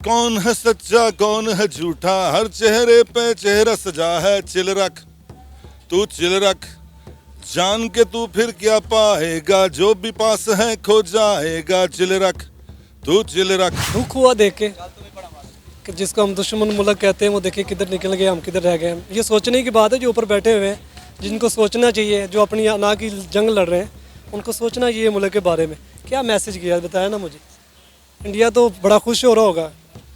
कौन है सच्चा कौन है झूठा, हर चेहरे पे चेहरा सजा है। चिल रख तू चिल रख, जान के तू फिर क्या पाएगा, जो भी पास है खो जाएगा। चिल रख तू चिल रख। दुख हुआ देख के कि जिसको हम दुश्मन मुल्क कहते हैं वो देखे किधर निकल गए, हम किधर रह गए। ये सोचने की बात है जो ऊपर बैठे हुए हैं, जिनको सोचना चाहिए, जो अपनी अना की जंग लड़ रहे हैं, उनको सोचना चाहिए मुल्क के बारे में। क्या मैसेज किया बताया ना मुझे। इंडिया तो बड़ा खुश हो रहा होगा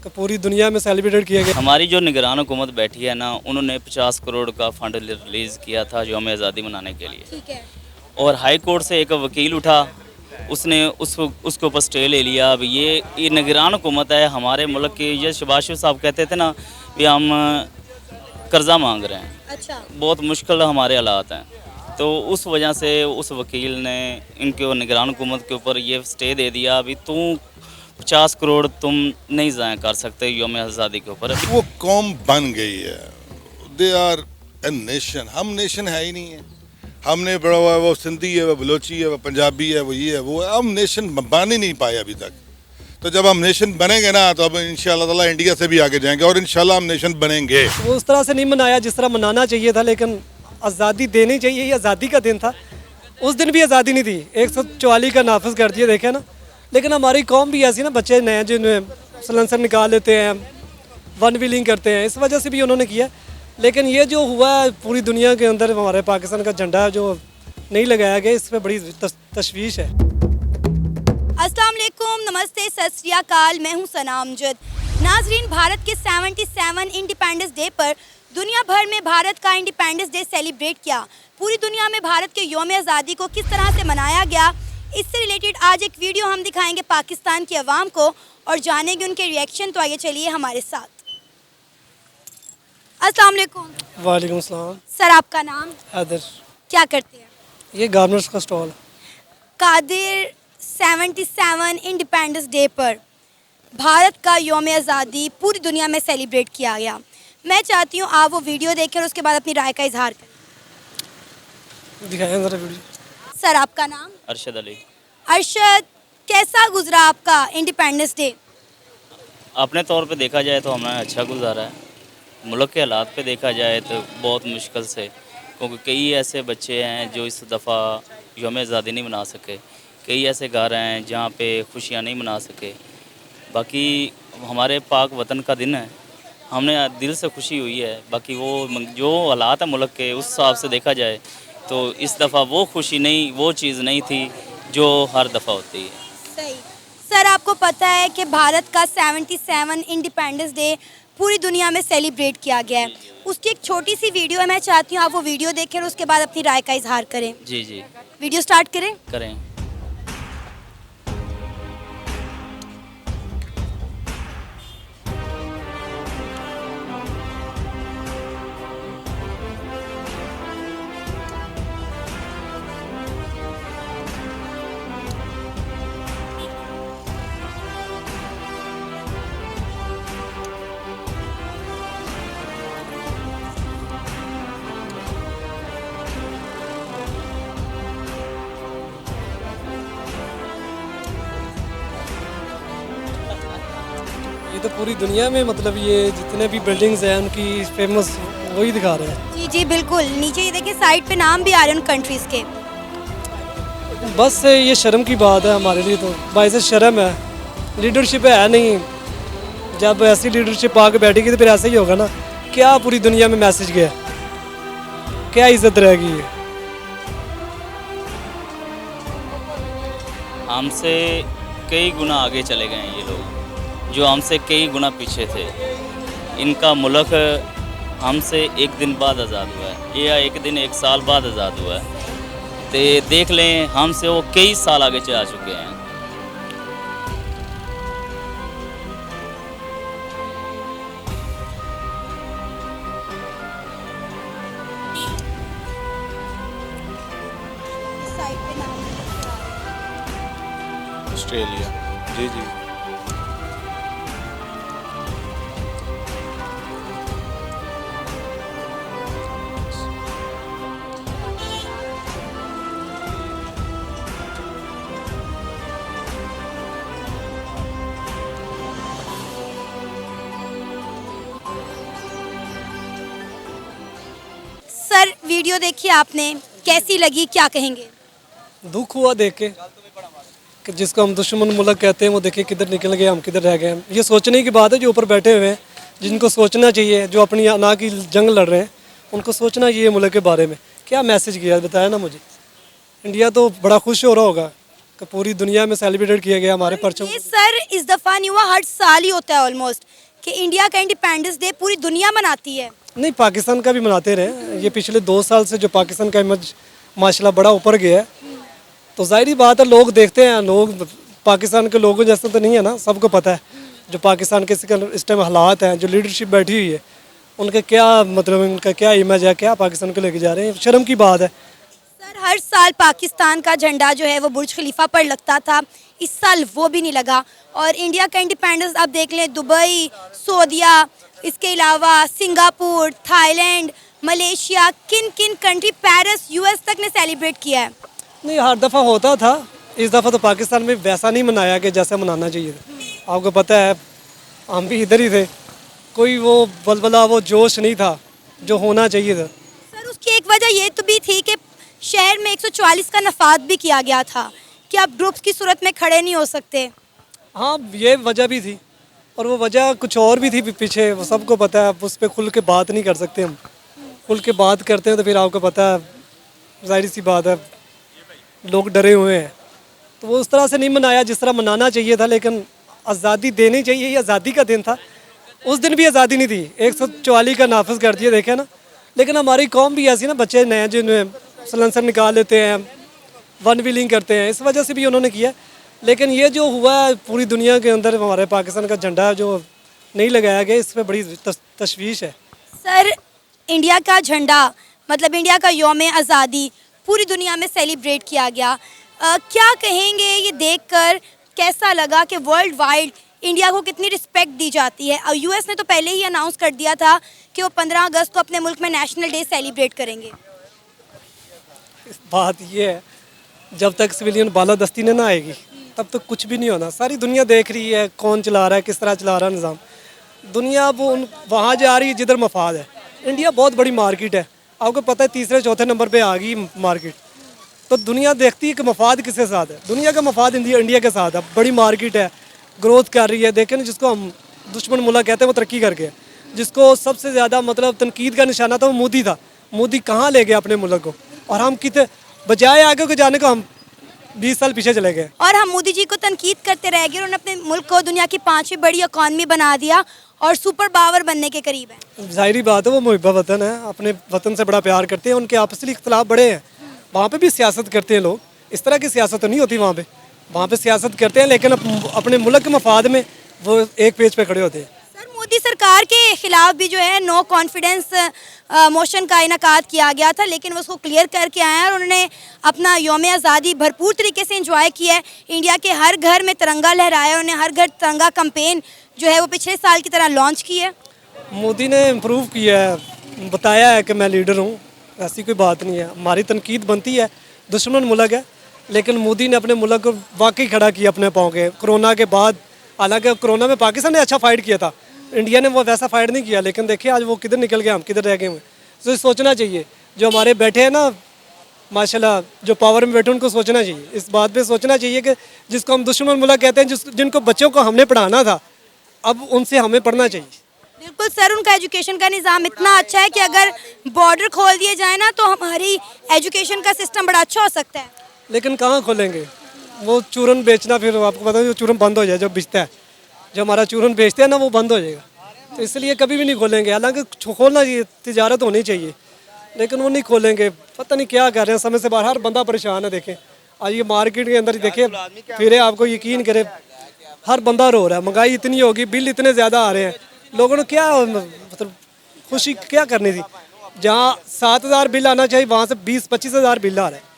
कि पूरी दुनिया में सेलिब्रेट किया गया। हमारी जो निगरान हुकूमत बैठी है ना, उन्होंने 50 करोड़ का फंड रिलीज़ किया था यौम आज़ादी मनाने के लिए। ठीक है। और हाई कोर्ट से एक वकील उठा, उसने उसके ऊपर स्टे ले लिया। अब ये निगरान हुकूमत है हमारे मुल्क की। ये शहबाज शरीफ साहब कहते थे ना कि हम कर्जा मांग रहे हैं, अच्छा। बहुत मुश्किल हमारे हालात हैं। तो उस वजह से उस वकील ने इनके निगरान हुकूमत के ऊपर ये स्टे दे दिया। अभी तू 50 करोड़ तुम नहीं ज़ाया कर सकते यौम आज़ादी के ऊपर। वो कौम बन गई है, दे आर ए नेशन। हम नेशन है ही नहीं है। हमने बड़ा हुआ वो सिंधी है, वो बलोची है, वो पंजाबी है, वो ये है वो है। हम नेशन बन ही नहीं पाए अभी तक। तो जब हम नेशन बनेंगे ना तो अब इंशाल्लाह ताला इंडिया से भी आगे जाएंगे और इंशाल्लाह हम नेशन बनेंगे। वो उस तरह से नहीं मनाया जिस तरह मनाना चाहिए था, लेकिन आज़ादी देनी चाहिए। ये आज़ादी का दिन था, उस दिन भी आज़ादी नहीं थी। 144 का नाफिज कर दिया, देखे ना। लेकिन हमारी कौम भी ऐसी ना, बच्चे नए जिन्हें सलेंसर निकाल लेते हैं, वन व्हीलिंग करते हैं, इस वजह से भी उन्होंने किया। लेकिन ये जो हुआ है पूरी दुनिया के अंदर, हमारे पाकिस्तान का झंडा जो नहीं लगाया गया, इस पर बड़ी तशवीश है। अस्सलाम वालेकुम, नमस्ते, सत श्री अकाल। मैं हूं सना अमजद। नाजरीन, भारत के 77 इंडिपेंडेंस डे पर दुनिया भर में भारत का इंडिपेंडेंस डे सेलिब्रेट किया। पूरी दुनिया में भारत के यौम आज़ादी को किस तरह से मनाया गया, इससे रिलेटेड आज एक वीडियो हम दिखाएंगे पाकिस्तान की आवाम को और जानेंगे उनके रिएक्शन। तो आइए चलिए हमारे साथ। अस्सलाम वालेकुम। वालेकुम सलाम। सर, आपका नाम? हैदर। क्या करते हैं? ये गार्मेंट्स का स्टॉल। कादिर, 77 इंडिपेंडेंस डे पर भारत का यौम आज़ादी पूरी दुनिया में सेलिब्रेट किया गया। मैं चाहती हूँ आप वो वीडियो देखें और उसके बाद अपनी राय का इजहार करें। दिखाएं ज़रा वीडियो। सर, आपका नाम? अरशद अली। अरशद, कैसा गुजरा आपका इंडिपेंडेंस डे? अपने तौर पे देखा जाए तो हमें अच्छा गुजारा है। मुल्क के हालात पे देखा जाए तो बहुत मुश्किल से, क्योंकि कई ऐसे बच्चे हैं जो इस दफ़ा यौम आज़ादी नहीं मना सके। कई ऐसे घर हैं जहाँ पे खुशियाँ नहीं मना सके। बाकी हमारे पाक वतन का दिन है, हमने दिल से खुशी हुई है। बाकी वो जो हालात है मुल्क के, उस हिसाब से देखा जाए तो इस दफ़ा वो खुशी नहीं, वो चीज़ नहीं थी जो हर दफ़ा होती है। सही। सर, आपको पता है कि भारत का 77 इंडिपेंडेंस डे पूरी दुनिया में सेलिब्रेट किया गया है। उसकी एक छोटी सी वीडियो है, मैं चाहती हूँ आप वो वीडियो देखें और उसके बाद अपनी राय का इजहार करें। जी जी वीडियो स्टार्ट करें। करें। ये तो पूरी दुनिया में, मतलब ये जितने भी बिल्डिंग्स हैं उनकी फेमस वही दिखा रहे हैं। जी जी बिल्कुल। नीचे ये देखिए, साइड पे नाम भी आ रहे हैं उन कंट्रीज़ के। बस ये शर्म की बात है हमारे लिए, तो बाइज़ शर्म है। लीडरशिप है नहीं। जब ऐसी लीडरशिप आके बैठेगी तो फिर ऐसा ही होगा ना। क्या पूरी दुनिया में मैसेज गया, क्या इज्जत रहेगी ये। हमसे कई गुना आगे चले गए हैं ये लोग, जो हमसे कई गुना पीछे थे। इनका मुल्क हमसे एक दिन बाद आज़ाद हुआ है, या एक दिन एक साल बाद आज़ाद हुआ है। तो देख लें, हमसे वो कई साल आगे जा चुके हैं। साइड पे नाम। ऑस्ट्रेलिया। जी जी। सर वीडियो देखी आपने, कैसी लगी, क्या कहेंगे? दुख हुआ देख के कि जिसको हम दुश्मन मुल्क कहते हैं वो देखिए किधर निकल गए, हम किधर रह गए। ये सोचने की बात है जो ऊपर बैठे हुए हैं, जिनको सोचना चाहिए, जो अपनी अना की जंग लड़ रहे हैं, उनको सोचना चाहिए मुल्क के बारे में। क्या मैसेज किया बताया ना मुझे। इंडिया तो बड़ा खुश हो रहा होगा कि पूरी दुनिया में सेलिब्रेट किया गया हमारे परचम। ये सर इस दफ़ा नहीं हुआ, हर साल ही होता है ऑलमोस्ट कि इंडिया का इंडिपेंडेंस डे पूरी दुनिया मनाती है। नहीं, पाकिस्तान का भी मनाते रहे। ये पिछले 2 साल से जो पाकिस्तान का इमेज माशाल्लाह बड़ा ऊपर गया है, तो जाहिर बात है लोग देखते हैं। लोग पाकिस्तान के लोगों जैसे तो नहीं है ना, सबको पता है जो पाकिस्तान के इस टाइम हालात हैं, जो लीडरशिप बैठी हुई है, उनके क्या मतलब उनका क्या इमेज है, क्या पाकिस्तान को लेके जा रहे हैं। शर्म की बात है। सर हर साल पाकिस्तान का झंडा जो है वो बुर्ज खलीफा पर लगता था, इस साल वो भी नहीं लगा। और इंडिया का इंडिपेंडेंस आप देख लें, दुबई, सऊदीया, इसके अलावा सिंगापुर, थाईलैंड, मलेशिया, किन किन कंट्री, पेरिस, यूएस तक ने सेलिब्रेट किया है। नहीं, हर दफ़ा होता था, इस दफ़ा तो पाकिस्तान में वैसा नहीं मनाया कि जैसा मनाना चाहिए था। आपको पता है हम भी इधर ही थे, कोई वो बलबला वो जोश नहीं था जो होना चाहिए था। सर उसकी एक वजह ये तो भी थी कि शहर में 144 का नफाद भी किया गया था कि आप ग्रुप्स की सूरत में खड़े नहीं हो सकते। हाँ, ये वजह भी थी और वो वजह कुछ और भी थी पीछे, वो सबको पता है। उस पर खुल के बात नहीं कर सकते हम। खुल के बात करते हैं तो फिर आपको पता है, जाहिर सी बात है, लोग डरे हुए हैं। तो वो उस तरह से नहीं मनाया जिस तरह मनाना चाहिए था। लेकिन आज़ादी देनी चाहिए, ये आज़ादी का दिन था। उस दिन भी आज़ादी नहीं थी, 144 का नाफिज कर दिया, देखे ना। लेकिन हमारी कौम भी ऐसी ना, बच्चे नए जिन्हें सलेंसर निकाल लेते हैं, वन व्हीलिंग करते हैं, इस वजह से भी उन्होंने किया। लेकिन ये जो हुआ है पूरी दुनिया के अंदर, हमारे पाकिस्तान का झंडा जो नहीं लगाया गया, इस पर बड़ी तशवीश है। सर इंडिया का झंडा मतलब इंडिया का यौम आज़ादी पूरी दुनिया में सेलिब्रेट किया गया, क्या कहेंगे ये देखकर, कैसा लगा कि वर्ल्ड वाइड इंडिया को कितनी रिस्पेक्ट दी जाती है? और यूएस ने तो पहले ही अनाउंस कर दिया था कि वो 15 अगस्त को अपने मुल्क में नेशनल डे सेलिब्रेट करेंगे। बात ये है, जब तक सिविलियन बालादस्ती ने ना आएगी तब तक कुछ भी नहीं होना। सारी दुनिया देख रही है कौन चला रहा है, किस तरह चला रहा है निज़ाम। दुनिया वो वहाँ जा रही है जिधर मफाद है। इंडिया बहुत बड़ी मार्केट है, आपको पता है, तीसरे चौथे नंबर पे आ गई मार्केट। तो दुनिया देखती है कि मफाद किसके साथ है। दुनिया का मफाद इंडिया के साथ है। बड़ी मार्केट है, ग्रोथ कर रही है। देखें ना, जिसको हम दुश्मन मुल्क कहते हैं वो तरक्की करके, जिसको सबसे ज़्यादा मतलब तनकीद का निशाना था वो मोदी था। मोदी कहाँ ले गया अपने मुल्क को, और हम कितने बजाय आगे को जाने को हम 20 साल पीछे चले गए। और हम मोदी जी को तनकीद करते रह गए, उन्होंने अपने मुल्क को दुनिया की 5वीं बड़ी इकॉनमी बना दिया और सुपर पावर बनने के करीब है। जाहिर बात है, वो मुहिब्बा वतन है, अपने वतन से बड़ा प्यार करते हैं। उनके आपसी इख्तलाफ बड़े हैं, वहाँ पे भी सियासत करते हैं लोग। इस तरह की सियासत तो नहीं होती वहाँ पे सियासत करते हैं, लेकिन अपने मुल्क के मफाद में वो एक पेज पे खड़े होते हैं। सर मोदी सरकार के खिलाफ भी जो है नो कॉन्फिडेंस मोशन का इनकाद किया गया था, लेकिन वो उसको क्लियर करके आए हैं और उन्होंने अपना यौम आज़ादी भरपूर तरीके से एंजॉय किया है। इंडिया के हर घर में तिरंगा लहराया, उन्होंने हर घर तिरंगा कैंपेन जो है वो पिछले साल की तरह लॉन्च की है। मोदी ने इम्प्रूव किया है, बताया है कि मैं लीडर हूँ, ऐसी कोई बात नहीं है। हमारी तनकीद बनती है, दुश्मन मुल्क है, लेकिन मोदी ने अपने मुल्क को वाकई खड़ा किया अपने पाँव के। कोरोना के बाद, हालांकि कोरोना में पाकिस्तान ने अच्छा फाइट किया था, इंडिया ने वो वैसा फाइट नहीं किया। लेकिन देखिए आज वो किधर निकल गया, हम किधर रह गए हुए। तो सोचना चाहिए, जो हमारे बैठे हैं ना माशाल्लाह, जो पावर में बैठे उनको सोचना चाहिए, इस बात पे सोचना चाहिए कि जिसको हम दुश्मन मुल्क कहते हैं, जिनको बच्चों को हमने पढ़ाना था, अब उनसे हमें पढ़ना चाहिए। बिल्कुल सर, उनका एजुकेशन का निज़ाम इतना अच्छा है कि अगर बॉर्डर खोल दिए जाए ना तो हमारी एजुकेशन का सिस्टम बड़ा अच्छा हो सकता है। लेकिन कहाँ खोलेंगे? वो चूरन बेचना, फिर आपको पता है जो चूरन बंद हो जाए, जो बिकता है, जो हमारा चूरन बेचते हैं ना, वो बंद हो जाएगा। तो इसलिए कभी भी नहीं खोलेंगे। हालांकि खोलना चाहिए, तिजारत होनी चाहिए, लेकिन वो नहीं खोलेंगे। पता नहीं क्या कर रहे हैं, समय से बाहर हर बंदा परेशान है। देखें आज ये मार्केट के अंदर देखिए, फिर आपको यकीन करे हर बंदा रो रहा है। महंगाई इतनी होगी, बिल इतने ज़्यादा आ रहे हैं, लोगों ने क्या मतलब खुशी क्या करनी थी? जहाँ 7,000 बिल आना चाहिए वहाँ से 20-25 हज़ार बिल आ रहा है।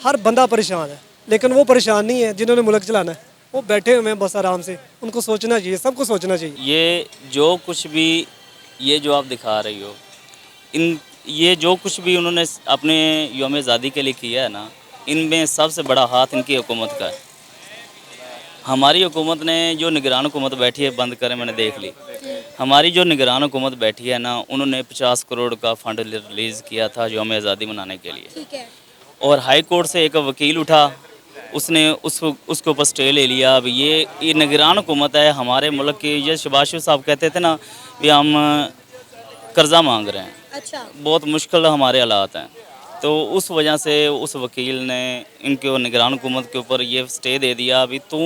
हर बंदा परेशान है, लेकिन वो परेशान नहीं है जिन्होंने मुल्क चलाना है, वो बैठे हुए हैं बस आराम से। उनको सोचना चाहिए, सबको सोचना चाहिए। ये जो कुछ भी, ये जो आप दिखा रही हो, ये जो कुछ भी उन्होंने अपने यौम आज़ादी के लिए किया है ना, इनमें सबसे बड़ा हाथ इनकी हुकूमत का है। हमारी हुकूमत ने जो निगरान हुकूमत बैठी है बंद करें, मैंने देख ली। हमारी जो निगरान हुकूमत बैठी है ना, उन्होंने 50 करोड़ का फंड रिलीज़ किया था यौम आज़ादी मनाने के लिए, ठीक है। और हाई कोर्ट से एक वकील उठा, उसने उसके ऊपर स्टे ले लिया। अब ये निगरान हुकूमत है हमारे मुल्क की। ये शहबाज शरीफ साहब कहते थे ना कि हम कर्जा मांग रहे हैं, अच्छा, बहुत मुश्किल हमारे हालात हैं, तो उस वजह से उस वकील ने इनके निगरान हुकूमत के ऊपर ये स्टे दे दिया। अभी तू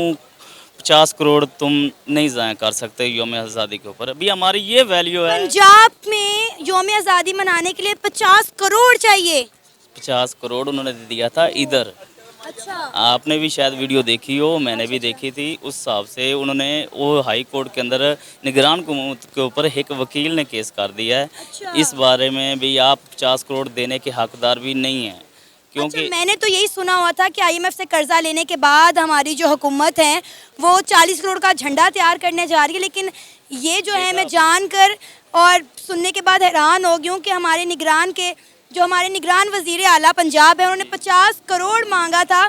50 करोड़ तुम नहीं ज़ाया कर सकते यौम आज़ादी के ऊपर। अभी हमारी ये वैल्यू है। पंजाब में यौम आज़ादी मनाने के लिए 50 करोड़ चाहिए। 50 करोड़ उन्होंने दिया था इधर। अच्छा, आपने भी शायद वीडियो देखी हो, मैंने भी देखी थी। उस हिसाब से उन्होंने वो हाई कोर्ट के अंदर निगरान हुकूमत के ऊपर एक वकील ने केस कर दिया है अच्छा। इस बारे में भी आप 50 करोड़ देने के हकदार भी नहीं हैं, क्योंकि अच्छा, मैंने तो यही सुना हुआ था कि आईएमएफ से कर्जा लेने के बाद हमारी जो हुकूमत है वो 40 करोड़ का झंडा तैयार करने जा रही है, लेकिन ये जो है मैं जानकर और सुनने के बाद हैरान हो गई हूँ कि हमारे निगरान वजीर आला पंजाब है, उन्होंने 50 करोड़ मांगा था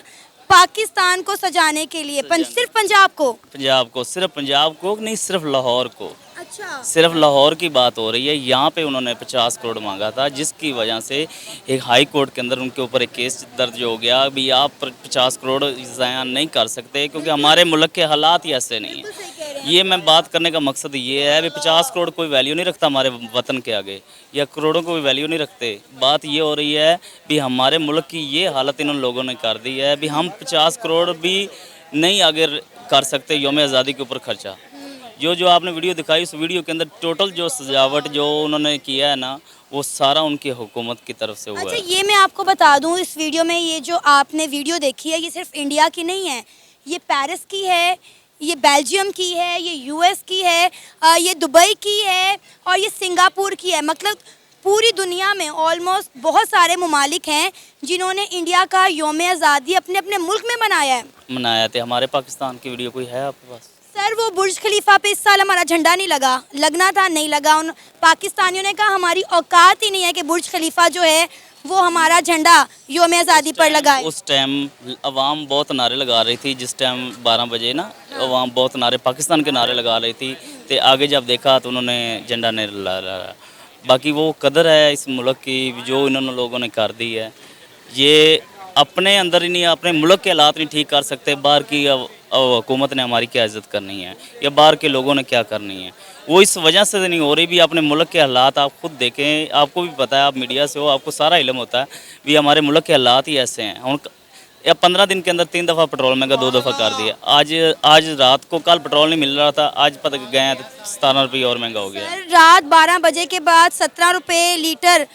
पाकिस्तान को सजाने के लिए। सिर्फ पंजाब को सिर्फ पंजाब को नहीं, सिर्फ लाहौर को, अच्छा, सिर्फ लाहौर की बात हो रही है। यहाँ पे उन्होंने 50 करोड़ मांगा था, जिसकी वजह से एक हाई कोर्ट के अंदर उनके ऊपर एक केस दर्ज हो गया। अभी आप 50 करोड़ ज़ाया नहीं कर सकते, क्योंकि हमारे मुल्क के हालात ही ऐसे नहीं बिल्कुल सही कह रहे हैं। हैं। ये मैं बात करने का मकसद ये है, अभी 50 करोड़ कोई वैल्यू नहीं रखता हमारे वतन के आगे, या करोड़ों को भी वैल्यू नहीं रखते। बात ये हो रही है भी हमारे मुल्क की ये हालत इन लोगों ने कर दी है भी हम 50 करोड़ भी नहीं आगे कर सकते यौम आज़ादी के ऊपर खर्चा। जो आपने वीडियो दिखाई, उस वीडियो के अंदर टोटल जो सजावट जो उन्होंने किया है ना, वो सारा उनकी हुकूमत की तरफ से हुआ अच्छा, है। ये मैं आपको बता दूं, इस वीडियो में ये जो आपने वीडियो देखी है ये सिर्फ इंडिया की नहीं है, ये पेरिस की है, ये बेल्जियम की है, ये यूएस की है, ये दुबई की है और ये सिंगापुर की है। मतलब पूरी दुनिया में ऑलमोस्ट बहुत सारे ममालिक हैं जिन्होंने इंडिया का यौम आज़ादी अपने अपने मुल्क में मनाया थे। हमारे पाकिस्तान की वीडियो कोई है आपके पास? सर, वो बुर्ज खलीफा पे इस साल हमारा झंडा नहीं लगा, लगना था नहीं लगा। उन पाकिस्तानियों ने कहा हमारी औकात ही नहीं है कि बुर्ज खलीफा जो है वो हमारा झंडा यौम आज़ादी पर लगाए। उस टाइम अवाम बहुत नारे लगा रही थी, जिस टाइम 12 बजे ना अवाम बहुत नारे पाकिस्तान के नारे लगा रही थी, तो आगे जब देखा तो उन्होंने झंडा नहीं लहराया। बाकी वो कदर है इस मुल्क की जो इन्होंने लोगों ने कर दी है। ये अपने अंदर ही नहीं, अपने मुल्क के हालात नहीं ठीक कर सकते, बाहर की हुकूमत ने हमारी क्या इज़्ज़त करनी है या बाहर के लोगों ने क्या करनी है, वो इस वजह से नहीं हो रही। भी अपने मुल्क के हालात आप खुद देखें, आपको भी पता है, आप मीडिया से हो, आपको सारा इल्म होता है भी हमारे मुल्क के हालात ही ऐसे हैं। हम या 15 दिन के अंदर 3 दफ़ा पेट्रोल महंगा 2 दफ़ा कर दिया। आज रात को, कल पेट्रोल नहीं मिल रहा था, आज पता गए हैं तो 17 रुपये और महंगा हो गया। सर, रात 12 बजे के बाद 17 रुपये लीटर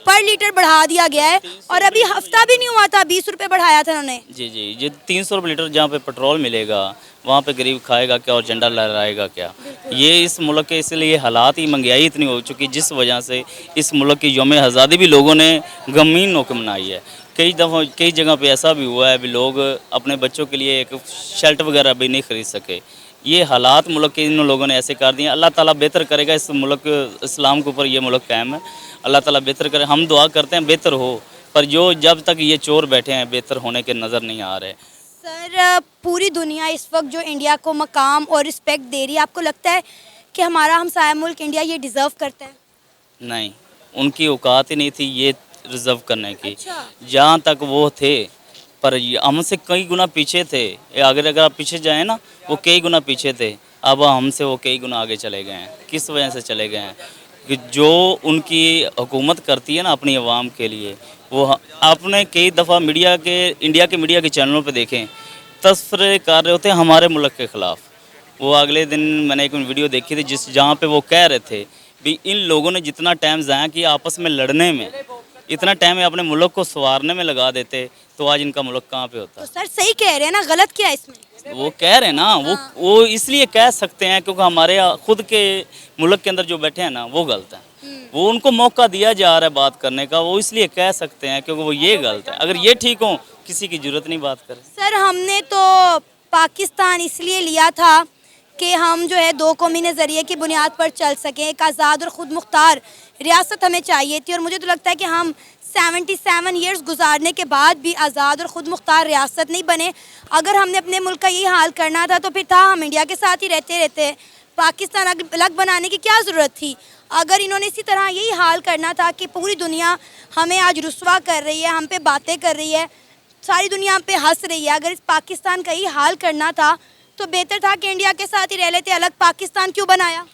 पर लीटर बढ़ा दिया गया है और अभी हफ्ता भी नहीं हुआ था 20 रुपये बढ़ाया था उन्होंने। जी, ये 300 रुपये लीटर जहाँ पे पेट्रोल मिलेगा वहाँ पे गरीब खाएगा क्या और झंडा लहराएगा क्या? ये इस मुल्क के इसलिए हालात ही, महंगाई इतनी हो चुकी जिस वजह से इस मुल्क की यौम आज़ादी भी लोगों ने गमगीन होकर मनाई है। कई जगह पे ऐसा भी हुआ है भी लोग अपने बच्चों के लिए एक शर्ट वगैरह भी नहीं खरीद सके। ये हालात मुल्क के इन लोगों ने ऐसे कर दिए। अल्लाह ताला बेहतर करेगा, इस मुल्क इस्लाम के ऊपर ये मुल्क कायम है, अल्लाह ताला बेहतर करे। हम दुआ करते हैं बेहतर हो, पर जब तक ये चोर बैठे हैं बेहतर होने के नज़र नहीं आ रहे। सर, पूरी दुनिया इस वक्त जो इंडिया को मकाम और रिस्पेक्ट दे रही है, आपको लगता है कि हमारा हमसाया मुल्क इंडिया ये डिज़र्व करता है? नहीं, उनकी औकात ही नहीं थी ये रिज़र्व करने की। अच्छा। जहाँ तक वो थे, पर हमसे कई गुना पीछे थे। अगर आप पीछे जाएं ना, वो कई गुना पीछे थे, अब हमसे वो कई गुना आगे चले गए हैं। किस वजह से चले गए हैं? कि जो उनकी हुकूमत करती है ना अपनी आवाम के लिए, वो आपने कई दफ़ा इंडिया के मीडिया के चैनलों पे देखें, तस्फरे कर रहे होते हैं हमारे मुल्क के ख़िलाफ़। वो अगले दिन मैंने एक वीडियो देखी थी जहाँ पे वो कह रहे थे भी इन लोगों ने जितना टाइम ज़ाया किया आपस में लड़ने में, इतना टाइम अपने मुल्क को संवारने में लगा देते तो आज इनका मुल्क कहाँ पे होता? तो सर सही कह रहे हैं ना, गलत क्या है इसमें? वो कह रहे हैं ना, वो इसलिए कह सकते हैं क्योंकि हमारे खुद के मुल्क के अंदर जो बैठे हैं ना वो गलत है। वो उनको मौका दिया जा रहा है बात करने का, वो इसलिए कह सकते हैं क्योंकि वो ये गलत है। अगर ये ठीक हो, किसी की जरूरत नहीं बात करे। सर, हमने तो पाकिस्तान इसलिए लिया था कि हम जो है दो कौमी नज़रिए की बुनियाद पर चल सकें, एक आज़ाद और ख़ुद मुख्तार रियासत हमें चाहिए थी। और मुझे तो लगता है कि हम 77 ईयर्स गुजारने के बाद भी आज़ाद और ख़ुद मुख्तार रियासत नहीं बने। अगर हमने अपने मुल्क का यही हाल करना था तो फिर था हम इंडिया के साथ ही रहते पाकिस्तान अलग बनाने की क्या ज़रूरत थी। अगर इन्होंने इसी तरह यही हाल करना था कि पूरी दुनिया हमें आज रुस्वा कर रही है, हम पे बातें कर रही है, सारी दुनिया हम पे हंस रही है, अगर इस पाकिस्तान का यही हाल करना था तो बेहतर था कि इंडिया के साथ ही रह लेते। अलग पाकिस्तान क्यों बनाया?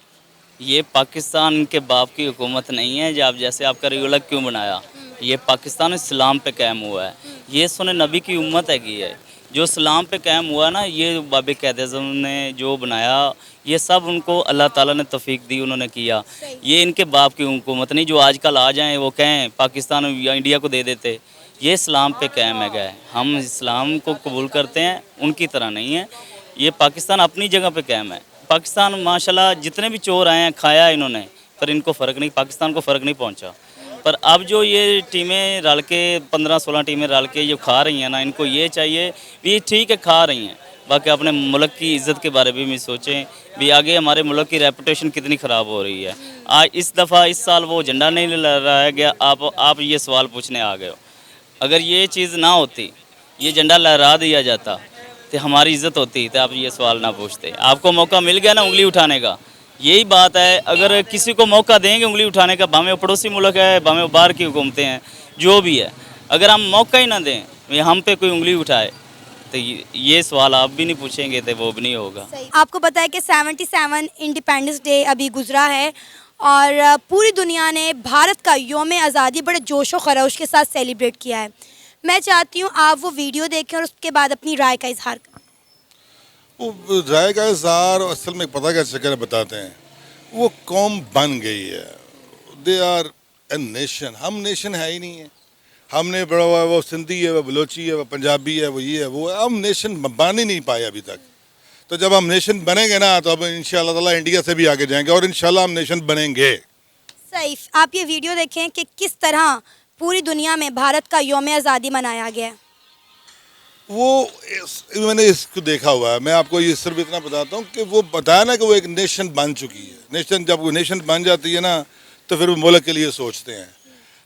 ये पाकिस्तान के बाप की हुकूमत नहीं है जब जैसे आपका अलग क्यों बनाया। ये पाकिस्तान इस्लाम पे कायम हुआ है। ये सुने नबी की उम्मत है जो इस्लाम पे कायम हुआ ना, ये बाबे क़ायद-ए-आज़म ने जो बनाया, ये सब उनको अल्लाह ताला ने तौफीक दी, उन्होंने किया। ये इनके बाप की हुकूमत नहीं जो आजकल आ जाएं वो कहें पाकिस्तान या इंडिया को दे देते। ये इस्लाम पे कायम है। हम इस्लाम को कबूल करते हैं, उनकी तरह नहीं है। ये पाकिस्तान अपनी जगह पे कायम है। पाकिस्तान माशाल्लाह जितने भी चोर आए हैं खाया इन्होंने, पर इनको फ़र्क नहीं, पाकिस्तान को फ़र्क नहीं पहुंचा। पर अब जो ये टीमें रल के 15-16 टीमें रल के जो खा रही हैं ना, इनको ये चाहिए भी ठीक है खा रही हैं, बाकी अपने मुल्क की इज़्ज़त के बारे में भी सोचें भी आगे हमारे मुल्क की रेपुटेशन कितनी ख़राब हो रही है। आज इस दफ़ा इस साल वो झंडा नहीं लहराया गया, आप ये सवाल पूछने आ गए हो। अगर ये चीज़ ना होती, ये झंडा लहरा दिया जाता तो हमारी इज़्ज़त होती, तो आप ये सवाल ना पूछते। आपको मौका मिल गया ना उंगली उठाने का, यही बात है। अगर किसी को मौका देंगे उंगली उठाने का, भावें पड़ोसी मुल्क है, भावें बाहर की हुकूमतें हैं, जो भी है, अगर हम मौका ही ना दें हम पे कोई उंगली उठाए तो ये सवाल आप भी नहीं पूछेंगे तो वो भी नहीं होगा। आपको पता है कि 77 इंडिपेंडेंस डे अभी गुजरा है और पूरी दुनिया ने भारत का यौम आज़ादी बड़े जोश व खरोश के साथ सेलिब्रेट किया है। मैं चाहती हूँ आप वो वीडियो देखें और उसके बाद अपनी राय का इजहार करें। वो राय का इज़हार असल में पता क्या चक्कर बताते हैं, वो कौम बन गई है। दे आर ए नेशन, हम नेशन है ही नहीं है। हमने बड़ा हुआ वो सिंधी है, वो बलोची है, वो पंजाबी है, वो ये है वो है, हम नेशन बन ही नहीं पाए अभी तक। तो जब हम नेशन बनेंगे ना तो अब इंशाल्लाह ताला इंडिया से भी आगे जाएंगे और इंशाल्लाह हम नेशन बनेंगे। सही, आप ये वीडियो देखें कि किस तरह पूरी दुनिया में भारत का यौम आज़ादी मनाया गया है। मैंने इसको देखा हुआ है। मैं आपको ये सिर्फ इतना बताता हूँ कि वो बताया ना कि वो एक नेशन बन चुकी है। नेशन जब वो नेशन बन जाती है ना तो फिर वो मुल्क के लिए सोचते हैं।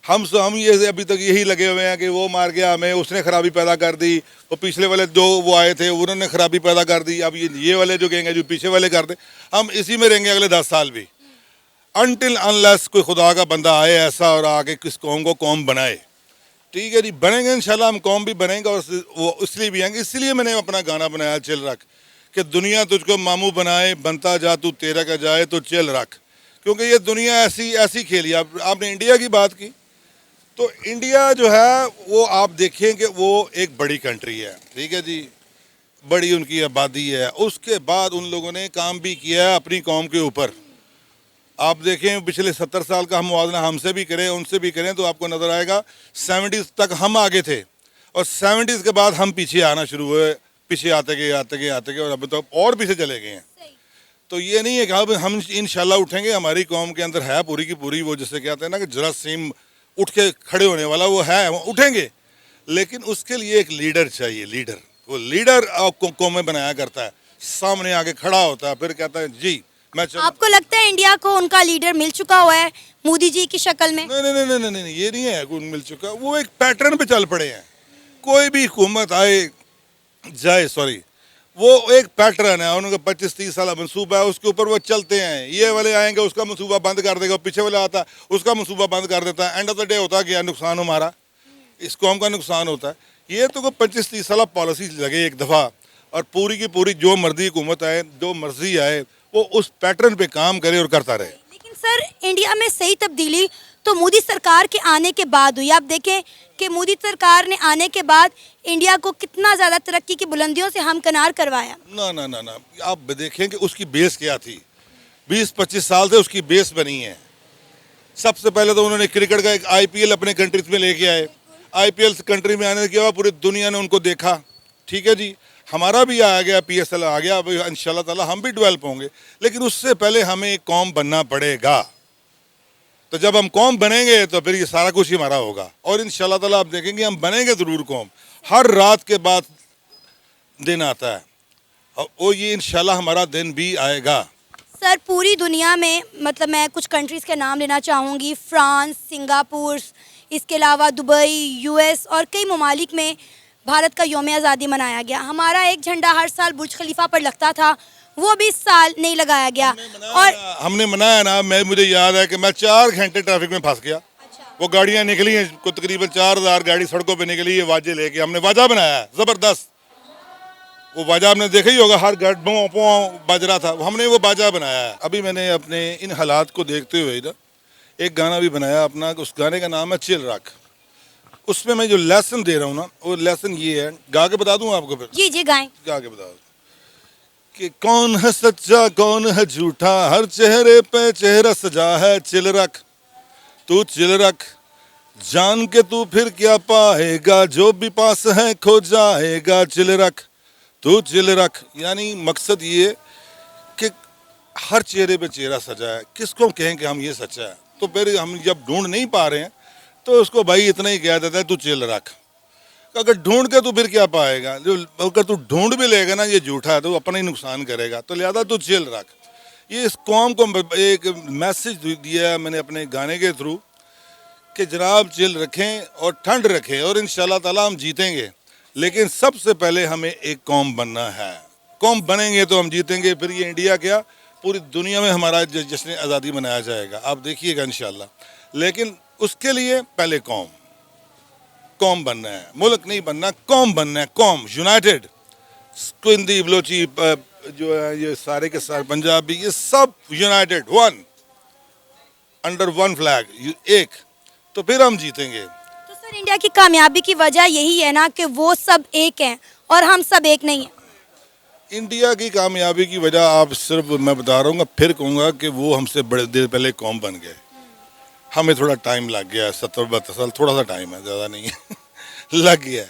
हम ये अभी तक यही लगे हुए हैं कि वो मार गया हमें, उसने खराबी पैदा कर दी, वो पिछले वाले जो वो आए थे उन्होंने खराबी पैदा कर दी, अब ये वाले जो कहेंगे जो पीछे वाले कर दे। हम इसी में रहेंगे अगले 10 साल भी, अनटिल अनलेस कोई खुदा का बंदा आए ऐसा और आके किस कौम को कौम बनाए। ठीक है जी, बनेंगे इंशाल्लाह, हम कौम भी बनेंगे और वो इसलिए भी आएंगे। इसलिए मैंने अपना गाना बनाया चिल रख कि दुनिया तुझको मामू बनाए, बनता जा तू तेरा का जाए तो चिल रख। क्योंकि ये दुनिया ऐसी खेली। आपने इंडिया की बात की तो इंडिया जो है वो आप देखें कि वो एक बड़ी कंट्री है, ठीक है जी, बड़ी उनकी आबादी है। उसके बाद उन लोगों ने काम भी किया है अपनी कौम के ऊपर। आप देखें पिछले 70 साल का हम मुआवजा हमसे भी करें उनसे भी करें तो आपको नज़र आएगा 70s तक हम आगे थे और 70s के बाद हम पीछे आना शुरू हुए, पीछे आते गए और अब तो और पीछे चले गए हैं। तो ये नहीं है कि अब हम इंशाल्लाह उठेंगे, हमारी कौम के अंदर है पूरी की पूरी वो जिसे कहते हैं ना कि जरासीम उठ के खड़े होने वाला वो है, वो उठेंगे। लेकिन उसके लिए एक लीडर चाहिए। लीडर, वो लीडर कौमें बनाया करता है, सामने आके खड़ा होता है, फिर कहता है जी मैं आपको लगता है इंडिया को उनका लीडर मिल चुका हुआ है मोदी जी की शक्ल में? नहीं, ये नहीं है कि मिल चुका। वो एक पैटर्न पे चल पड़े हैं। कोई भी हुकूमत आए जाए, सॉरी, वो एक पैटर्न है, उनका 25-30 साल मनसूबा है, उसके ऊपर वो चलते हैं। ये वाले आएंगे उसका मनसूबा बंद कर देगा, पीछे वाला आता उसका मनसूबा बंद कर देता है। एंड ऑफ द डे होता है क्या नुकसान हमारा, इस कौम का नुकसान होता है। ये तो कोई 25-30 साल पॉलिसी लगे एक दफ़ा और पूरी की पूरी जो मर्जी हुकूमत आए, जो मर्जी आए, वो उस पैटर्न पे काम करे और करता रहे। लेकिन सर इंडिया में सही तब्दीली तो मोदी सरकार के आने के बाद हुई। आप देखें कि मोदी सरकार ने आने के बाद इंडिया को कितना ज़्यादा तरक्की की बुलंदियों से हमकिनार करवाया। ना, आप देखें कि उसकी बेस क्या थी। 20-25 साल से उसकी बेस बनी है। सबसे पहले तो उन्होंने क्रिकेट का एक IPL अपने कंट्रीज में लेके आए। IPL कंट्री में आने के बाद पूरी दुनिया ने उनको देखा, ठीक है जी, हमारा भी आ गया, PSL आ गया, अब इंशाल्लाह ताला हम भी डेवलप होंगे। लेकिन उससे पहले हमें एक कौम बनना पड़ेगा। तो जब हम कौम बनेंगे तो फिर ये सारा कुछ ही हमारा होगा और इंशाल्लाह ताला आप देखेंगे हम बनेंगे ज़रूर कौम। हर रात के बाद दिन आता है और वो ये इंशाल्लाह हमारा दिन भी आएगा। सर पूरी दुनिया में मतलब मैं कुछ कंट्रीज़ के नाम लेना चाहूँगी, फ्रांस, सिंगापुर, इसके अलावा दुबई, यूएस और कई ममालिक में भारत का यौम आज़ादी मनाया गया। हमारा एक झंडा हर साल बुर्ज खलीफा पर लगता था, वो भी इस साल नहीं लगाया गया। और हमने मनाया ना, मुझे याद है कि मैं 4 घंटे ट्रैफिक में फंस गया। वो गाड़ियाँ निकली हैं, को तकरीबन 4000 गाड़ी सड़कों पे निकली है वाजे लेके, हमने वाजा बनाया है ज़बरदस्त। वो बाजा आपने देखा ही होगा, हर घर बज रहा था, हमने वो बाजा बनाया है। अभी मैंने अपने इन हालात को देखते हुए ना एक गाना भी बनाया अपना, उस गाने का नाम है चिल रख। उसमें मैं जो लेसन दे रहा हूँ ना, वो लेसन ये है, गा के बता दूँ आपको? फिर जी गाएं। गा के बता दूँ कि कौन है सच्चा कौन है झूठा, हर चेहरे पे चेहरा सजा है, चिल रख तू चिल रख, जान के तू फिर क्या पाएगा, जो भी पास है खो जाएगा, चिल रख तू चिल रख। यानी मकसद ये कि हर चेहरे पे चेहरा सजा है, किसको कहें कि हम ये सच्चा है? तो फिर हम जब ढूंढ नहीं पा रहे हैं तो उसको भाई इतना ही कह देता है तू चिल रख। अगर ढूंढ के तू फिर क्या पाएगा, जो अगर तू ढूंढ भी लेगा ना ये झूठा है तो अपना ही नुकसान करेगा, तो लिहाजा तू चिल रख। ये इस कौम को एक मैसेज दिया है मैंने अपने गाने के थ्रू कि जनाब चिल रखें और ठंड रखें और इंशाल्लाह ताला हम जीतेंगे। लेकिन सबसे पहले हमें एक कौम बनना है, कौम बनेंगे तो हम जीतेंगे। फिर ये इंडिया क्या पूरी दुनिया में हमारा जश्न आज़ादी मनाया जाएगा, आप देखिएगा इंशाल्लाह। लेकिन उसके लिए पहले कौम बनना है, मुल्क नहीं बनना, कौम बनना है, कौम यूनाइटेड। सिंधी बलोची जो है ये सारे के सारे पंजाबी ये सब United, one under one flag, एक, तो फिर हम जीतेंगे। तो सर इंडिया की कामयाबी की वजह यही है ना कि वो सब एक हैं और हम सब एक नहीं हैं। इंडिया की कामयाबी की वजह आप सिर्फ मैं बता रहा हूँ, फिर कहूँगा कि वो हमसे बड़े देर पहले कौम बन गए। हमें थोड़ा टाइम लग गया, 70-72 साल, थोड़ा सा टाइम है, ज़्यादा नहीं है लग गया।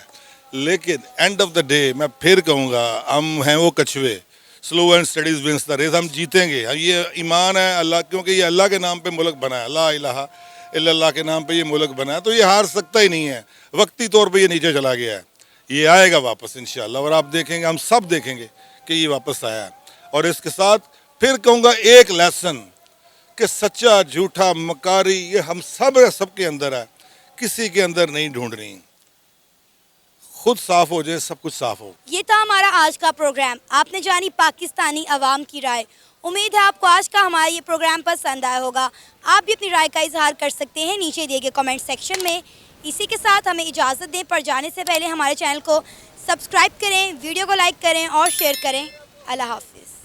लेकिन एंड ऑफ द डे मैं फिर कहूँगा हम हैं वो कछुए, slow and steady wins the race, हम जीतेंगे। ये ईमान है अल्लाह, क्योंकि ये अल्लाह के नाम पे मुल्क बना है, ला इलाहा इल्लल्लाह के नाम पे ये मुल्क बना है, तो ये हार सकता ही नहीं है। वक्ती तौर पे ये नीचे चला गया है, ये आएगा वापस इंशाल्लाह, और आप देखेंगे, हम सब देखेंगे कि ये वापस आया है। और इसके साथ फिर कहूँगा एक लेसन कि सच्चा झूठा मकारी ये हम सब के अंदर है, किसी के अंदर नहीं ढूंढनी। खुद साफ हो जाए सब कुछ साफ हो। ये था हमारा आज का प्रोग्राम, आपने जानी पाकिस्तानी अवाम की राय। उम्मीद है आपको आज का हमारा ये प्रोग्राम पसंद आया होगा। आप भी अपनी राय का इजहार कर सकते हैं नीचे दिए गए कमेंट सेक्शन में। इसी के साथ हमें इजाज़त दें, पर जाने से पहले हमारे चैनल को सब्सक्राइब करें, वीडियो को लाइक करें और शेयर करें। अल्लाह हाफिज़।